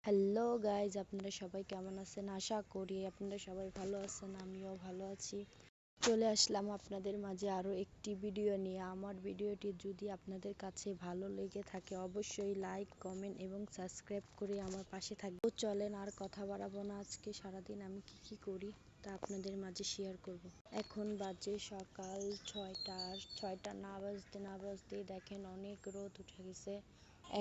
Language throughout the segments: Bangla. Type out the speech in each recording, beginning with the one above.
হ্যালো গাইজ, আপনারা সবাই কেমন আছেন? আশা করি আপনারা সবাই ভালো আছেন। আমিও ভালো আছি। চলে আসলাম আপনাদের মাঝে আরও একটি ভিডিও নিয়ে। আমার ভিডিওটি যদি আপনাদের কাছে ভালো লেগে থাকে অবশ্যই লাইক, কমেন্ট এবং সাবস্ক্রাইব করে আমার পাশে থাকবে। চলেন আর কথা বাড়াবো না, আজকে সারাদিন আমি কি করি তা আপনাদের মাঝে শেয়ার করব। এখন বাজে সকাল 6টা। 6টা না বাজতেই দেখেন অনেক রোদ উঠে গেছে।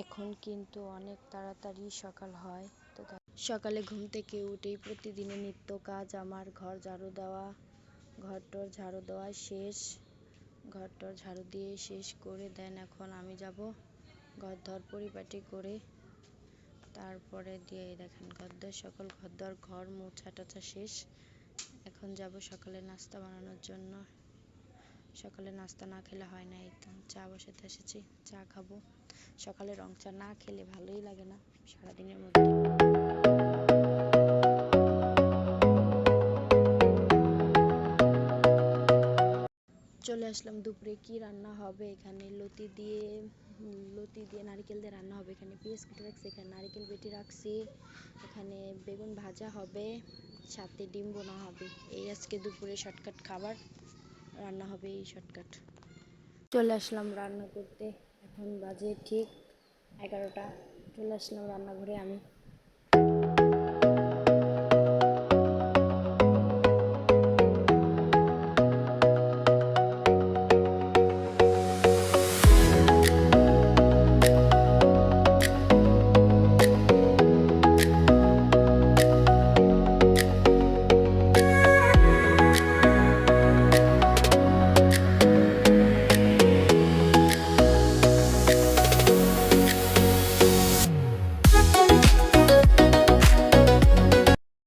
এখন কিন্তু অনেক তাড়াতাড়ি সকাল হয়। তো সকালে ঘুম থেকে উঠেই প্রতিদিনের নিত্য কাজ আমার ঘরটর ঝাড়ু দেওয়া শেষ। ঘরটর ঝাড়ু দিয়ে শেষ করে দেন এখন আমি যাব ঘরদর পরিপাটি করে, তারপরে দিয়ে দেখেন ঘর মোছা টোছা শেষ। এখন যাব সকালে নাস্তা বানানোর জন্য। সকালে নাস্তা না খেলে হয় না। এই তো চা বসাতে এসেছি, চা খাবো। সকালে রং চা না খেলে ভালোই লাগে না সারাদিনের মধ্যে। চলে আসলাম দুপুরে কি রান্না হবে। এখানে লতি দিয়ে নারকেল দিয়ে রান্না হবে। এখানে পেঁয়াজ কেটে রাখছি, এখানে নারকেল বেটে রাখছি, এখানে বেগুন ভাজা হবে, সাথে ডিম বোনা হবে। এই আজকে দুপুরে শর্টকাট খাবার রান্না হবে। এই শর্টকাট চলে আসলাম রান্না করতে। এখন বাজে ঠিক 11টা। চলে আসলাম রান্নাঘরে আমি।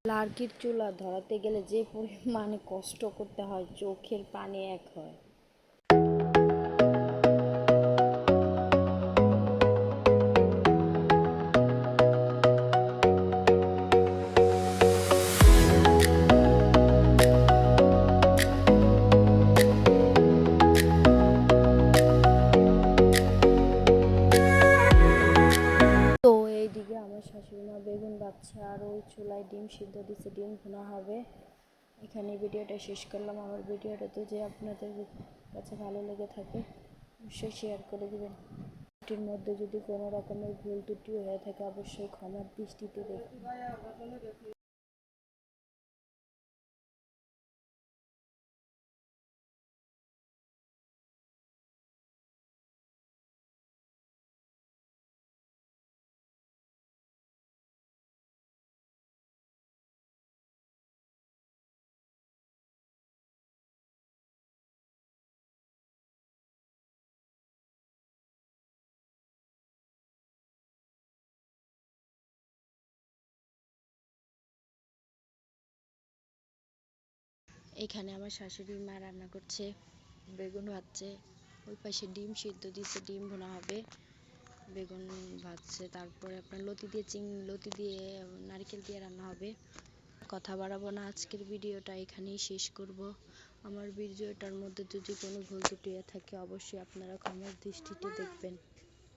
লার্কির চুলা ধরাতে গেলে যে পরিমাণে কষ্ট করতে হয়, চোখের পানি এক হয়। তো এইদিকে আমার শাশুড়ি মা বেগুন বাচ্চা আর ওই চুলায় ডিম সিদ্ধ দিচ্ছে, ডিম ভুনা হবে। এখানে ভিডিওটা শেষ করলাম। আমার ভিডিওটা তো যে আপনাদের কাছে ভালো লেগে থাকে অবশ্যই শেয়ার করে দেবেন। এটির মধ্যে যদি কোনো রকমের ভুল ত্রুটি হয়ে থাকে অবশ্যই ক্ষমার দৃষ্টিতে দেখবেন। এখানে আমার শাশুড়ি মা রান্না করছে, বেগুন ভাজছে, ওই পাশে ডিম সিদ্ধ দিচ্ছে, ডিম ভুনা হবে, বেগুন ভাজছে, তারপরে আপনার লতি দিয়ে নারকেল দিয়ে রান্না হবে। কথা বাড়াবো না, আজকের ভিডিওটা এখানেই শেষ করব। আমার ভিডিওটার মধ্যে যদি কোনো ভুল ত্রুটি থাকে অবশ্যই আপনারা ক্ষমার দৃষ্টিতে দেখবেন।